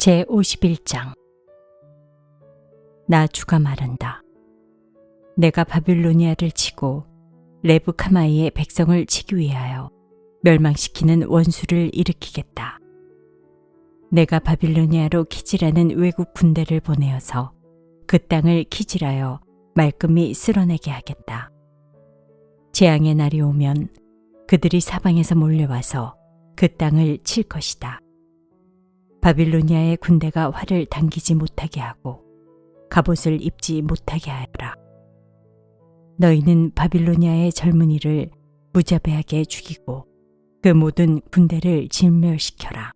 제51장. 나 주가 말한다. 내가 바빌로니아를 치고 레브카마이의 백성을 치기 위하여 멸망시키는 원수를 일으키겠다. 내가 바빌로니아로 키지라는 외국 군대를 보내어서 그 땅을 키질하여 말끔히 쓸어내게 하겠다. 재앙의 날이 오면 그들이 사방에서 몰려와서 그 땅을 칠 것이다. 바빌로니아의 군대가 활을 당기지 못하게 하고 갑옷을 입지 못하게 하여라. 너희는 바빌로니아의 젊은이를 무자비하게 죽이고 그 모든 군대를 진멸시켜라.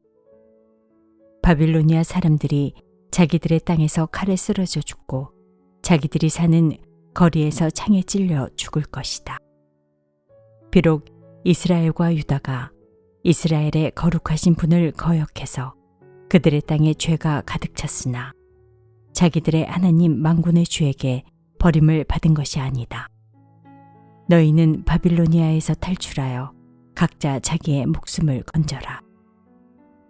바빌로니아 사람들이 자기들의 땅에서 칼에 쓰러져 죽고 자기들이 사는 거리에서 창에 찔려 죽을 것이다. 비록 이스라엘과 유다가 이스라엘의 거룩하신 분을 거역해서 그들의 땅에 죄가 가득 찼으나 자기들의 하나님 만군의 주에게 버림을 받은 것이 아니다. 너희는 바빌로니아에서 탈출하여 각자 자기의 목숨을 건져라.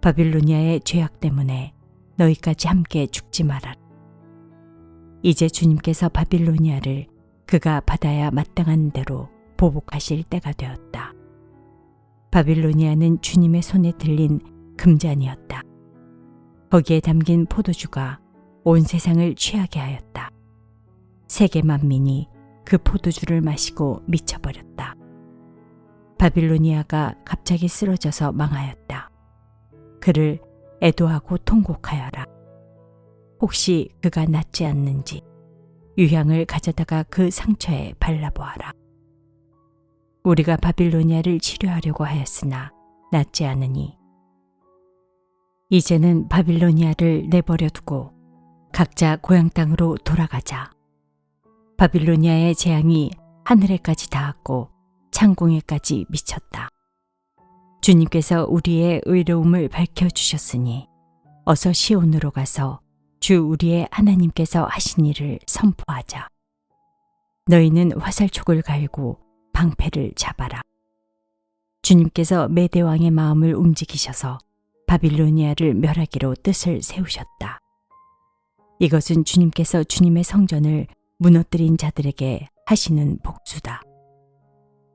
바빌로니아의 죄악 때문에 너희까지 함께 죽지 말아라. 이제 주님께서 바빌로니아를 그가 받아야 마땅한 대로 보복하실 때가 되었다. 바빌로니아는 주님의 손에 들린 금잔이었다. 거기에 담긴 포도주가 온 세상을 취하게 하였다. 세계 만민이 그 포도주를 마시고 미쳐버렸다. 바빌로니아가 갑자기 쓰러져서 망하였다. 그를 애도하고 통곡하여라. 혹시 그가 낫지 않는지 유향을 가져다가 그 상처에 발라보아라. 우리가 바빌로니아를 치료하려고 하였으나 낫지 않으니 이제는 바빌로니아를 내버려 두고 각자 고향 땅으로 돌아가자. 바빌로니아의 재앙이 하늘에까지 닿았고 창공에까지 미쳤다. 주님께서 우리의 의로움을 밝혀주셨으니 어서 시온으로 가서 주 우리의 하나님께서 하신 일을 선포하자. 너희는 화살촉을 갈고 방패를 잡아라. 주님께서 메대왕의 마음을 움직이셔서 바빌로니아를 멸하기로 뜻을 세우셨다. 이것은 주님께서 주님의 성전을 무너뜨린 자들에게 하시는 복수다.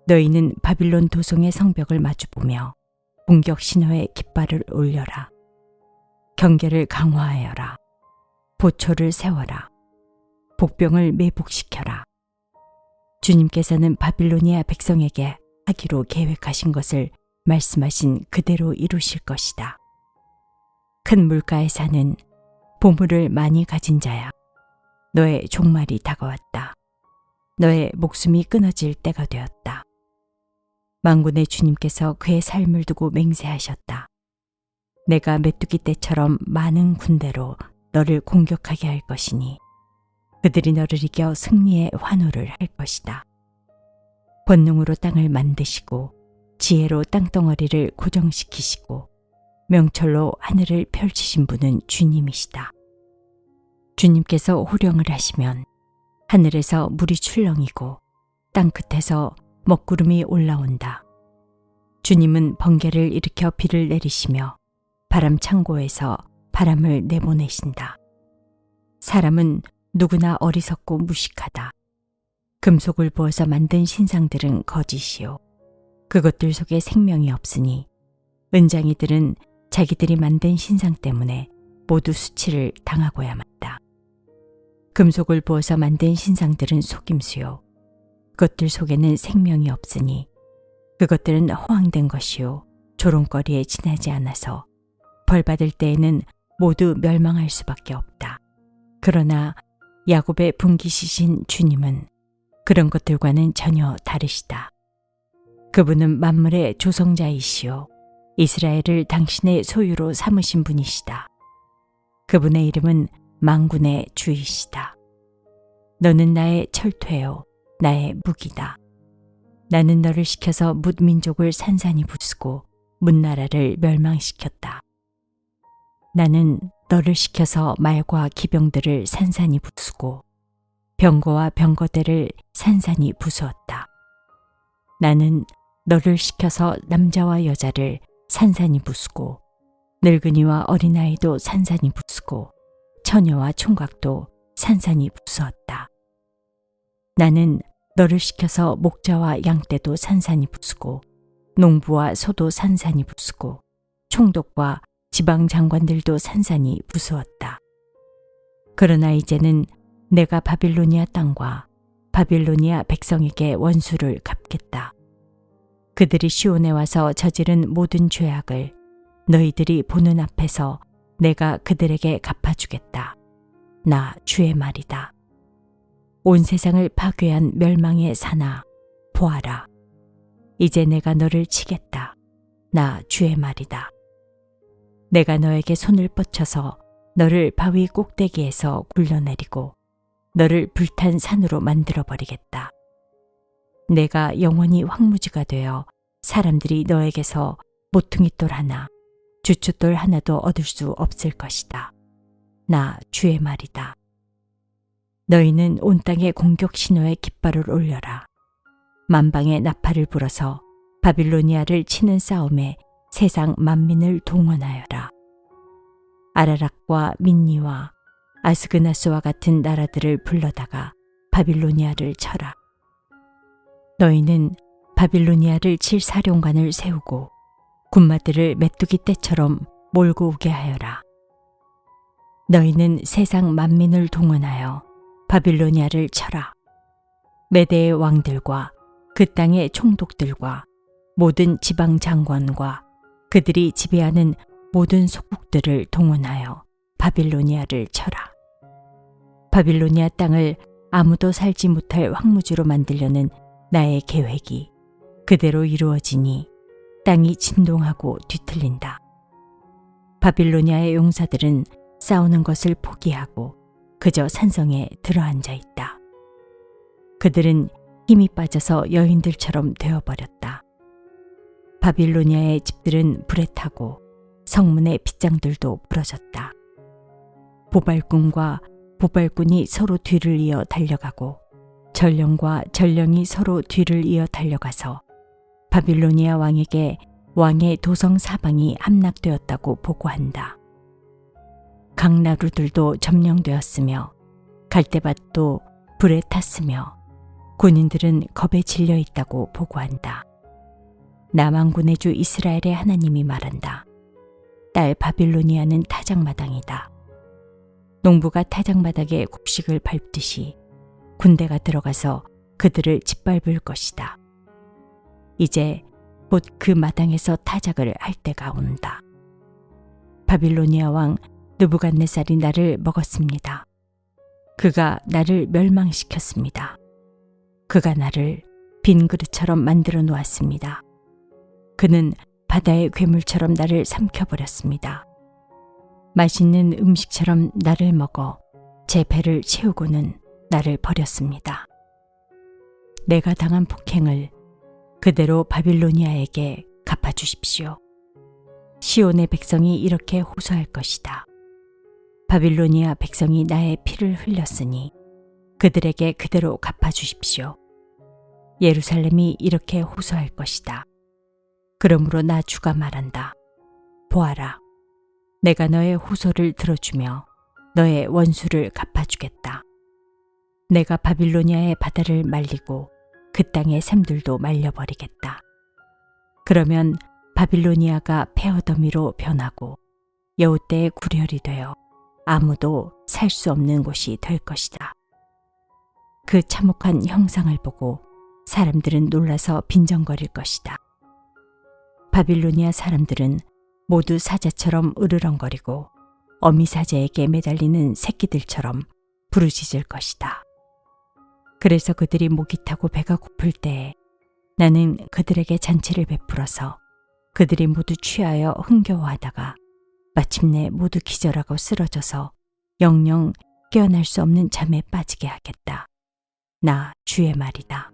너희는 바빌론 도성의 성벽을 마주보며 공격 신호의 깃발을 올려라. 경계를 강화하여라. 보초를 세워라. 복병을 매복시켜라. 주님께서는 바빌로니아 백성에게 하기로 계획하신 것을 말씀하신 그대로 이루실 것이다. 큰 물가에 사는 보물을 많이 가진 자야. 너의 종말이 다가왔다. 너의 목숨이 끊어질 때가 되었다. 만군의 주님께서 그의 삶을 두고 맹세하셨다. 내가 메뚜기 떼처럼 많은 군대로 너를 공격하게 할 것이니 그들이 너를 이겨 승리의 환호를 할 것이다. 권능으로 땅을 만드시고 지혜로 땅덩어리를 고정시키시고 명철로 하늘을 펼치신 분은 주님이시다. 주님께서 호령을 하시면 하늘에서 물이 출렁이고 땅 끝에서 먹구름이 올라온다. 주님은 번개를 일으켜 비를 내리시며 바람 창고에서 바람을 내보내신다. 사람은 누구나 어리석고 무식하다. 금속을 부어서 만든 신상들은 거짓이요. 그것들 속에 생명이 없으니 은장이들은 자기들이 만든 신상 때문에 모두 수치를 당하고야 맞다. 금속을 부어서 만든 신상들은 속임수요. 그것들 속에는 생명이 없으니 그것들은 허황된 것이요. 조롱거리에 지나지 않아서 벌받을 때에는 모두 멸망할 수밖에 없다. 그러나 야곱의 분깃이신 주님은 그런 것들과는 전혀 다르시다. 그분은 만물의 조성자이시요. 이스라엘을 당신의 소유로 삼으신 분이시다. 그분의 이름은 만군의 주이시다. 너는 나의 철퇴요, 나의 무기다. 나는 너를 시켜서 뭇민족을 산산이 부수고 뭇나라를 멸망시켰다. 나는 너를 시켜서 말과 기병들을 산산이 부수고 병거와 병거대를 산산이 부수었다. 나는 너를 시켜서 남자와 여자를 산산이 부수고 늙은이와 어린아이도 산산이 부수고 처녀와 총각도 산산이 부수었다. 나는 너를 시켜서 목자와 양떼도 산산이 부수고 농부와 소도 산산이 부수고 총독과 지방 장관들도 산산이 부수었다. 그러나 이제는 내가 바빌로니아 땅과 바빌로니아 백성에게 원수를 갚겠다. 그들이 시온에 와서 저지른 모든 죄악을 너희들이 보는 앞에서 내가 그들에게 갚아주겠다. 나 주의 말이다. 온 세상을 파괴한 멸망의 산아, 보아라. 이제 내가 너를 치겠다. 나 주의 말이다. 내가 너에게 손을 뻗쳐서 너를 바위 꼭대기에서 굴러내리고 너를 불탄 산으로 만들어버리겠다. 내가 영원히 황무지가 되어 사람들이 너에게서 모퉁이돌 하나, 주춧돌 하나도 얻을 수 없을 것이다. 나 주의 말이다. 너희는 온 땅에 공격 신호의 깃발을 올려라. 만방의 나팔을 불어서 바빌로니아를 치는 싸움에 세상 만민을 동원하여라. 아라락과 민니와 아스그나스와 같은 나라들을 불러다가 바빌로니아를 쳐라. 너희는 바빌로니아를 칠 사령관을 세우고 군마들을 메뚜기 떼처럼 몰고 오게 하여라. 너희는 세상 만민을 동원하여 바빌로니아를 쳐라. 메대의 왕들과 그 땅의 총독들과 모든 지방 장관과 그들이 지배하는 모든 속국들을 동원하여 바빌로니아를 쳐라. 바빌로니아 땅을 아무도 살지 못할 황무지로 만들려는 나의 계획이 그대로 이루어지니 땅이 진동하고 뒤틀린다. 바빌로니아의 용사들은 싸우는 것을 포기하고 그저 산성에 들어앉아 있다. 그들은 힘이 빠져서 여인들처럼 되어버렸다. 바빌로니아의 집들은 불에 타고 성문의 빗장들도 부러졌다. 보발꾼과 보발꾼이 서로 뒤를 이어 달려가고 전령과 전령이 서로 뒤를 이어 달려가서 바빌로니아 왕에게 왕의 도성 사방이 함락되었다고 보고한다. 강나루들도 점령되었으며 갈대밭도 불에 탔으며 군인들은 겁에 질려 있다고 보고한다. 남왕군의 주 이스라엘의 하나님이 말한다. 딸 바빌로니아는 타작마당이다. 농부가 타작마당에 곡식을 밟듯이 군대가 들어가서 그들을 짓밟을 것이다. 이제 곧 그 마당에서 타작을 할 때가 온다. 바빌로니아 왕 느부갓네살이 나를 먹었습니다. 그가 나를 멸망시켰습니다. 그가 나를 빈 그릇처럼 만들어 놓았습니다. 그는 바다의 괴물처럼 나를 삼켜버렸습니다. 맛있는 음식처럼 나를 먹어 제 배를 채우고는 나를 버렸습니다. 내가 당한 폭행을 그대로 바빌로니아에게 갚아주십시오. 시온의 백성이 이렇게 호소할 것이다. 바빌로니아 백성이 나의 피를 흘렸으니 그들에게 그대로 갚아주십시오. 예루살렘이 이렇게 호소할 것이다. 그러므로 나 주가 말한다. 보아라, 내가 너의 호소를 들어주며 너의 원수를 갚아주겠다. 내가 바빌로니아의 바다를 말리고 그 땅의 샘들도 말려버리겠다. 그러면 바빌로니아가 폐허더미로 변하고 여우떼의 구렬이 되어 아무도 살 수 없는 곳이 될 것이다. 그 참혹한 형상을 보고 사람들은 놀라서 빈정거릴 것이다. 바빌로니아 사람들은 모두 사자처럼 으르렁거리고 어미사자에게 매달리는 새끼들처럼 부르짖을 것이다. 그래서 그들이 목이 타고 배가 고플 때에 나는 그들에게 잔치를 베풀어서 그들이 모두 취하여 흥겨워하다가 마침내 모두 기절하고 쓰러져서 영영 깨어날 수 없는 잠에 빠지게 하겠다. 나 주의 말이다.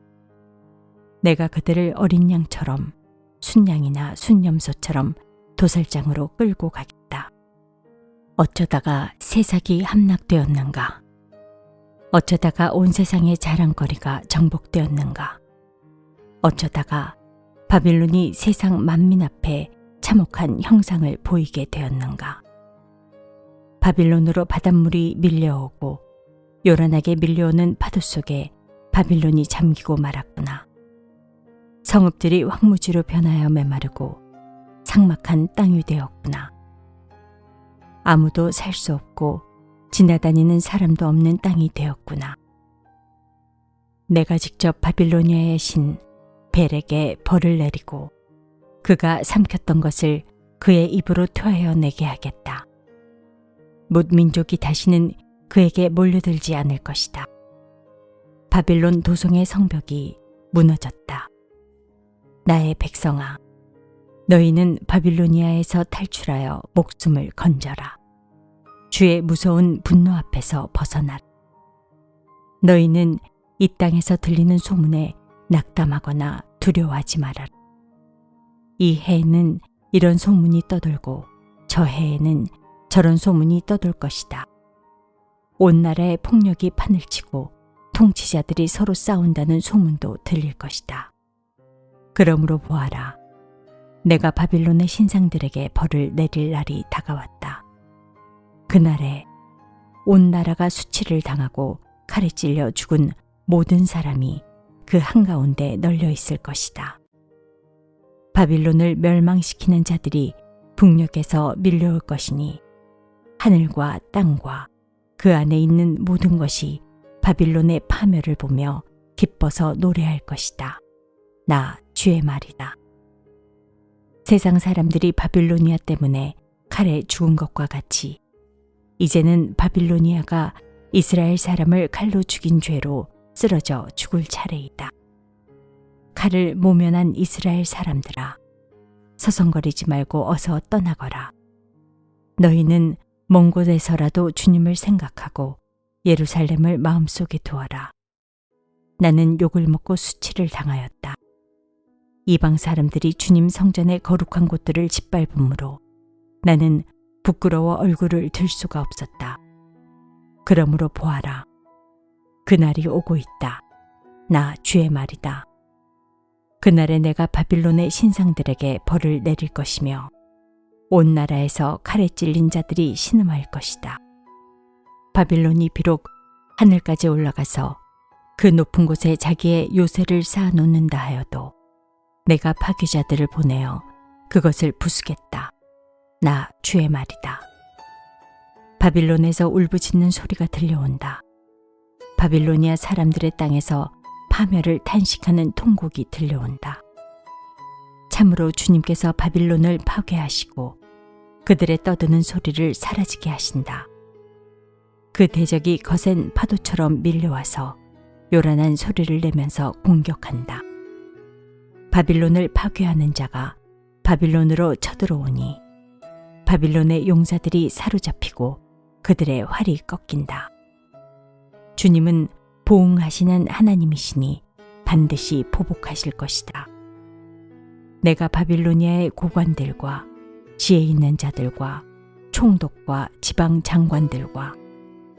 내가 그들을 어린 양처럼 순양이나 순염소처럼 도살장으로 끌고 가겠다. 어쩌다가 세상이 함락되었는가? 어쩌다가 온 세상의 자랑거리가 정복되었는가? 어쩌다가 바빌론이 세상 만민 앞에 참혹한 형상을 보이게 되었는가. 바빌론으로 바닷물이 밀려오고 요란하게 밀려오는 파도 속에 바빌론이 잠기고 말았구나. 성읍들이 황무지로 변하여 메마르고 삭막한 땅이 되었구나. 아무도 살 수 없고 지나다니는 사람도 없는 땅이 되었구나. 내가 직접 바빌로니아의 신 벨에게 벌을 내리고 그가 삼켰던 것을 그의 입으로 토해내게 하겠다. 뭇 민족이 다시는 그에게 몰려들지 않을 것이다. 바빌론 도성의 성벽이 무너졌다. 나의 백성아, 너희는 바빌로니아에서 탈출하여 목숨을 건져라. 주의 무서운 분노 앞에서 벗어나라. 너희는 이 땅에서 들리는 소문에 낙담하거나 두려워하지 말아라. 이 해에는 이런 소문이 떠돌고 저 해에는 저런 소문이 떠돌 것이다. 온 나라의 폭력이 판을 치고 통치자들이 서로 싸운다는 소문도 들릴 것이다. 그러므로 보아라. 내가 바빌론의 신상들에게 벌을 내릴 날이 다가왔다. 그날에 온 나라가 수치를 당하고 칼에 찔려 죽은 모든 사람이 그 한가운데 널려 있을 것이다. 바빌론을 멸망시키는 자들이 북녘에서 밀려올 것이니 하늘과 땅과 그 안에 있는 모든 것이 바빌론의 파멸을 보며 기뻐서 노래할 것이다. 나 주의 말이다. 세상 사람들이 바빌로니아 때문에 칼에 죽은 것과 같이 이제는 바빌로니아가 이스라엘 사람을 칼로 죽인 죄로 쓰러져 죽을 차례이다. 칼을 모면한 이스라엘 사람들아, 서성거리지 말고 어서 떠나거라. 너희는 먼 곳에서라도 주님을 생각하고 예루살렘을 마음속에 두어라. 나는 욕을 먹고 수치를 당하였다. 이방 사람들이 주님 성전의 거룩한 곳들을 짓밟음으로 나는 부끄러워 얼굴을 들 수가 없었다. 그러므로 보아라. 그날이 오고 있다. 나 주의 말이다. 그날에 내가 바빌론의 신상들에게 벌을 내릴 것이며 온 나라에서 칼에 찔린 자들이 신음할 것이다. 바빌론이 비록 하늘까지 올라가서 그 높은 곳에 자기의 요새를 쌓아놓는다 하여도 내가 파괴자들을 보내어 그것을 부수겠다. 나 주의 말이다. 바빌론에서 울부짖는 소리가 들려온다. 바빌로니아 사람들의 땅에서 파멸을 탄식하는 통곡이 들려온다. 참으로 주님께서 바빌론을 파괴하시고 그들의 떠드는 소리를 사라지게 하신다. 그 대적이 거센 파도처럼 밀려와서 요란한 소리를 내면서 공격한다. 바빌론을 파괴하는 자가 바빌론으로 쳐들어오니 바빌론의 용사들이 사로잡히고 그들의 활이 꺾인다. 주님은 보응하시는 하나님이시니 반드시 보복하실 것이다. 내가 바빌로니아의 고관들과 지혜 있는 자들과 총독과 지방 장관들과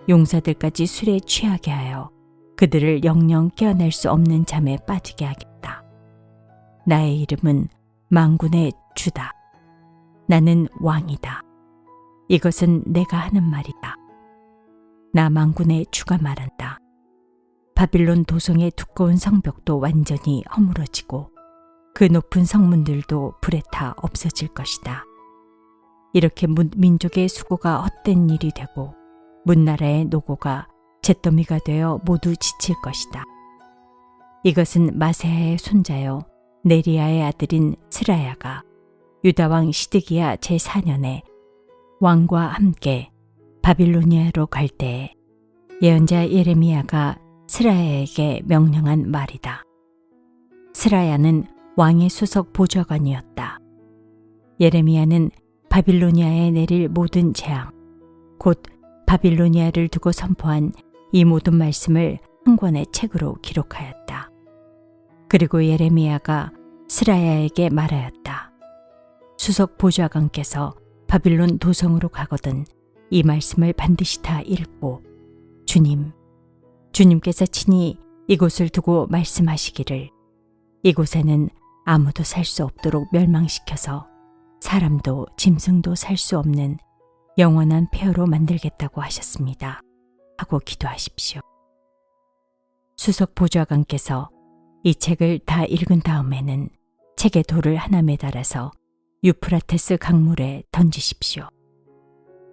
용사들까지 술에 취하게 하여 그들을 영영 깨어날 수 없는 잠에 빠지게 하겠다. 나의 이름은 만군의 주다. 나는 왕이다. 이것은 내가 하는 말이다. 나 만군의 주가 말한다. 바빌론 도성의 두꺼운 성벽도 완전히 허물어지고 그 높은 성문들도 불에 타 없어질 것이다. 이렇게 민족의 수고가 헛된 일이 되고 문나라의 노고가 잿더미가 되어 모두 지칠 것이다. 이것은 마세아의 손자요 네리아의 아들인 스라야가 유다왕 시드기야 제4년에 왕과 함께 바빌로니아로 갈 때에 예언자 예레미야가 스라야에게 명령한 말이다. 스라야는 왕의 수석 보좌관이었다. 예레미야는 바빌로니아에 내릴 모든 재앙, 곧 바빌로니아를 두고 선포한 이 모든 말씀을 한 권의 책으로 기록하였다. 그리고 예레미야가 스라야에게 말하였다. 수석 보좌관께서 바빌론 도성으로 가거든 이 말씀을 반드시 다 읽고 주님께서 친히 이곳을 두고 말씀하시기를 이곳에는 아무도 살 수 없도록 멸망시켜서 사람도 짐승도 살 수 없는 영원한 폐허로 만들겠다고 하셨습니다. 하고 기도하십시오. 수석 보좌관께서 이 책을 다 읽은 다음에는 책에 돌을 하나 매달아서 유프라테스 강물에 던지십시오.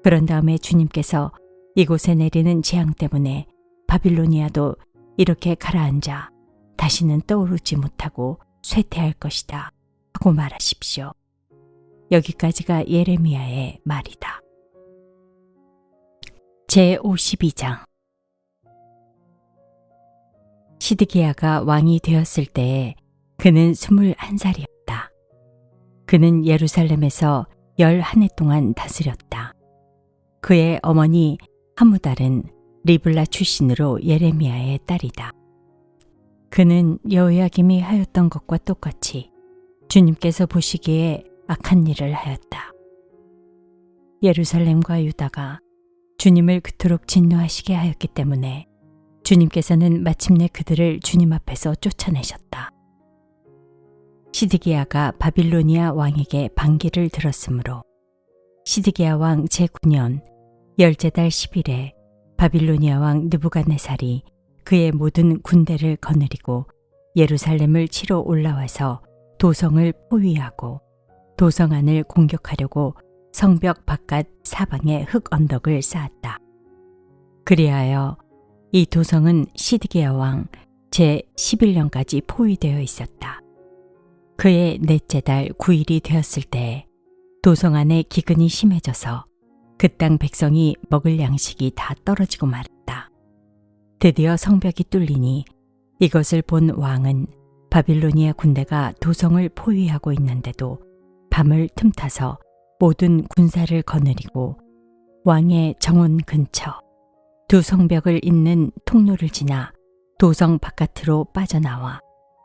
그런 다음에 주님께서 이곳에 내리는 재앙 때문에 바빌로니아도 이렇게 가라앉아 다시는 떠오르지 못하고 쇠퇴할 것이다 하고 말하십시오. 여기까지가 예레미야의 말이다. 제52장. 시드기야가 왕이 되었을 때에 그는 21살이었다. 그는 예루살렘에서 11해 동안 다스렸다. 그의 어머니 하무달은 리블라 출신으로 예레미야의 딸이다. 그는 여호야김이 하였던 것과 똑같이 주님께서 보시기에 악한 일을 하였다. 예루살렘과 유다가 주님을 그토록 진노하시게 하였기 때문에 주님께서는 마침내 그들을 주님 앞에서 쫓아내셨다. 시드기야가 바빌로니아 왕에게 반기를 들었으므로 시드기야 왕 제9년 10째 달 10일에 바빌로니아 왕 느부갓네살이 그의 모든 군대를 거느리고 예루살렘을 치러 올라와서 도성을 포위하고 도성 안을 공격하려고 성벽 바깥 사방에 흙 언덕을 쌓았다. 그리하여 이 도성은 시드기야 왕 제11년까지 포위되어 있었다. 그의 넷째 달 9일이 되었을 때에 도성 안에 기근이 심해져서 그 땅 백성이 먹을 양식이 다 떨어지고 말았다. 드디어 성벽이 뚫리니 이것을 본 왕은 바빌로니아 군대가 도성을 포위하고 있는데도 밤을 틈타서 모든 군사를 거느리고 왕의 정원 근처 두 성벽을 잇는 통로를 지나 도성 바깥으로 빠져나와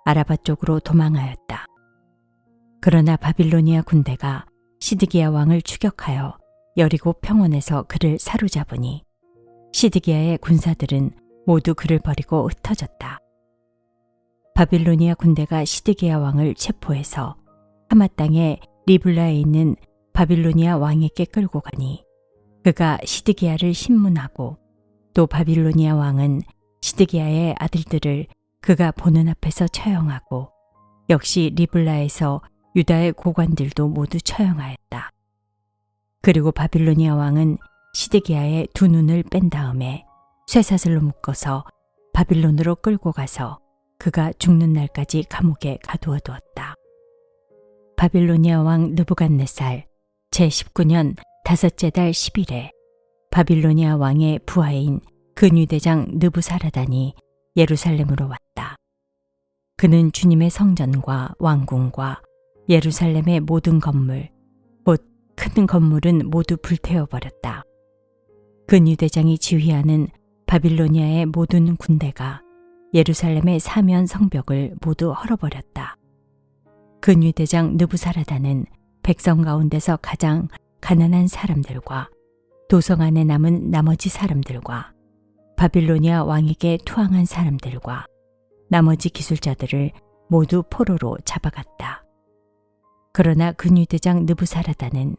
아라바 쪽으로 도망하였다. 그러나 바빌로니아 군대가 시드기야 왕을 추격하여 여리고 평원에서 그를 사로잡으니 시드기야의 군사들은 모두 그를 버리고 흩어졌다. 바빌로니아 군대가 시드기야 왕을 체포해서 하마 땅의 리블라에 있는 바빌로니아 왕에게 끌고 가니 그가 시드기야를 신문하고 또 바빌로니아 왕은 시드기야의 아들들을 그가 보는 앞에서 처형하고 역시 리블라에서 유다의 고관들도 모두 처형하였다. 그리고 바빌로니아 왕은 시드기야의 두 눈을 뺀 다음에 쇠사슬로 묶어서 바빌론으로 끌고 가서 그가 죽는 날까지 감옥에 가두어 두었다. 바빌로니아 왕 느부갓네살 제19년 5째 달 10일에 바빌로니아 왕의 부하인 근위대장 느부사라단이 예루살렘으로 왔다. 그는 주님의 성전과 왕궁과 예루살렘의 모든 건물, 곧 큰 건물은 모두 불태워버렸다. 근위대장이 지휘하는 바빌로니아의 모든 군대가 예루살렘의 사면 성벽을 모두 헐어버렸다. 근위대장 느부사라단은 백성 가운데서 가장 가난한 사람들과 도성 안에 남은 나머지 사람들과 바빌로니아 왕에게 투항한 사람들과 나머지 기술자들을 모두 포로로 잡아갔다. 그러나 근위대장 느부사라단은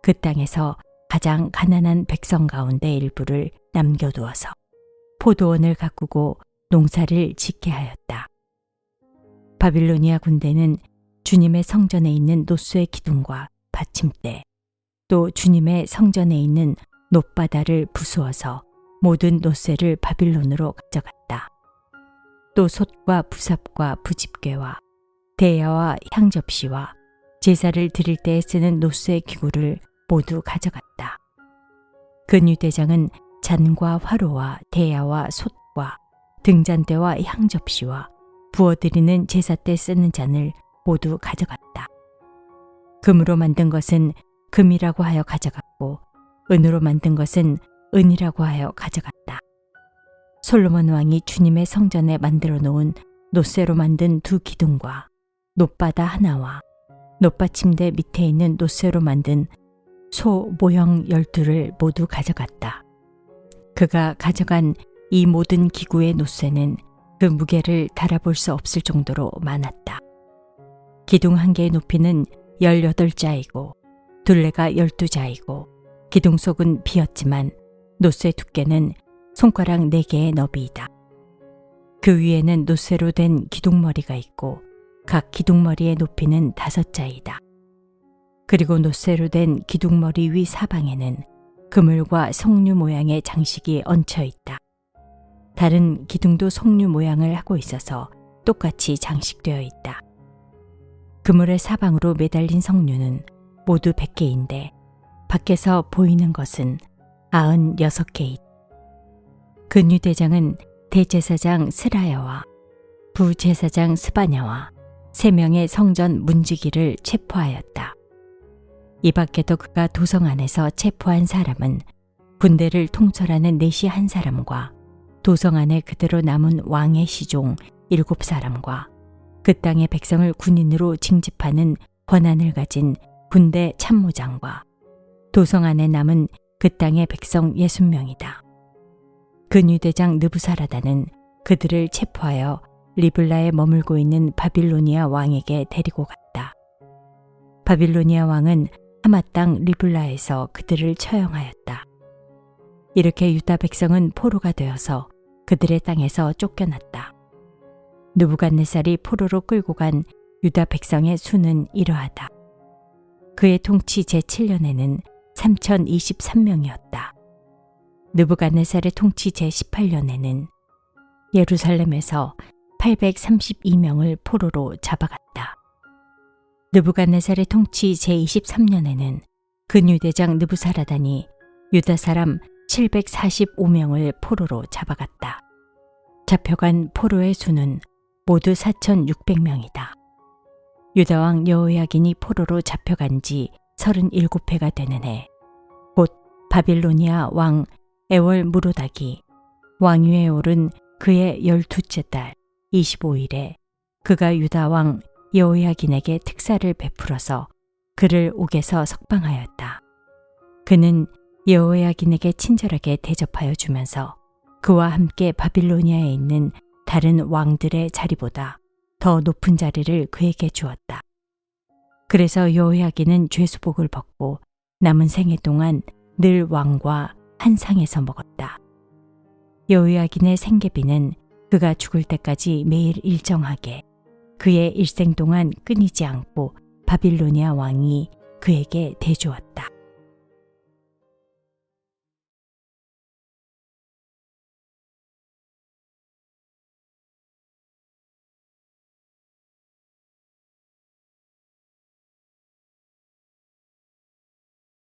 그 땅에서 가장 가난한 백성 가운데 일부를 남겨두어서 포도원을 가꾸고 농사를 짓게 하였다. 바빌로니아 군대는 주님의 성전에 있는 노스의 기둥과 받침대, 또 주님의 성전에 있는 놋바다를 부수어서 모든 놋쇠를 바빌론으로 가져갔다. 또 솥과 부삽과 부집괴와 대야와 향접시와 제사를 드릴 때에 쓰는 놋쇠 기구를 모두 가져갔다. 근위대장은 잔과 화로와 대야와 솥과 등잔대와 향접시와 부어드리는 제사 때 쓰는 잔을 모두 가져갔다. 금으로 만든 것은 금이라고 하여 가져갔고 은으로 만든 것은 은이라고 하여 가져갔다. 솔로몬 왕이 주님의 성전에 만들어 놓은 놋쇠로 만든 두 기둥과 놋바다 하나와 놋받침대 밑에 있는 놋쇠로 만든 소 모형 12를 모두 가져갔다. 그가 가져간 이 모든 기구의 놋쇠는 그 무게를 달아볼 수 없을 정도로 많았다. 기둥 한 개의 높이는 18자이고 둘레가 12자이고 기둥 속은 비었지만 놋쇠 두께는 손가락 4개의 너비이다. 그 위에는 놋쇠로 된 기둥머리가 있고 각 기둥머리의 높이는 5자이다. 그리고 놋쇠로 된 기둥머리 위 사방에는 그물과 석류 모양의 장식이 얹혀 있다. 다른 기둥도 석류 모양을 하고 있어서 똑같이 장식되어 있다. 그물의 사방으로 매달린 석류는 모두 100개인데 밖에서 보이는 것은 96개이다. 근유대장은 대제사장 스라야와 부제사장 스바냐와 3명의 성전 문지기를 체포하였다. 이 밖에도 그가 도성 안에서 체포한 사람은 군대를 통솔하는 내시 1사람과 도성 안에 그대로 남은 왕의 시종 7사람과 그 땅의 백성을 군인으로 징집하는 권한을 가진 군대 참모장과 도성 안에 남은 그 땅의 백성 60명이다. 근유대장 느부사라다는 그들을 체포하여 리블라에 머물고 있는 바빌로니아 왕에게 데리고 갔다. 바빌로니아 왕은 하마 땅 리블라에서 그들을 처형하였다. 이렇게 유다 백성은 포로가 되어서 그들의 땅에서 쫓겨났다. 느부갓네살이 포로로 끌고 간 유다 백성의 수는 이러하다. 그의 통치 제7년에는 3023명이었다. 느부갓네살의 통치 제18년에는 예루살렘에서 832명을 포로로 잡아갔다. 느부갓네살의 통치 제23년에는 근유대장 느부사라단이 유다 사람 745명을 포로로 잡아갔다. 잡혀간 포로의 수는 모두 4,600명이다. 유다왕 여호야긴이 포로로 잡혀간 지 37회가 되는 해, 곧 바빌로니아 왕 에월무로닥이 왕위에 오른 그의 12째 달 25일에 그가 유다 왕 여호야긴에게 특사를 베풀어서 그를 옥에서 석방하였다. 그는 여호야긴에게 친절하게 대접하여 주면서 그와 함께 바빌로니아에 있는 다른 왕들의 자리보다 더 높은 자리를 그에게 주었다. 그래서 여호야긴은 죄수복을 벗고 남은 생애 동안 늘 왕과 한 상에서 먹었다. 여호야긴의 생계비는 그가 죽을 때까지 매일 일정하게 그의 일생 동안 끊이지 않고 바빌로니아 왕이 그에게 대주었다.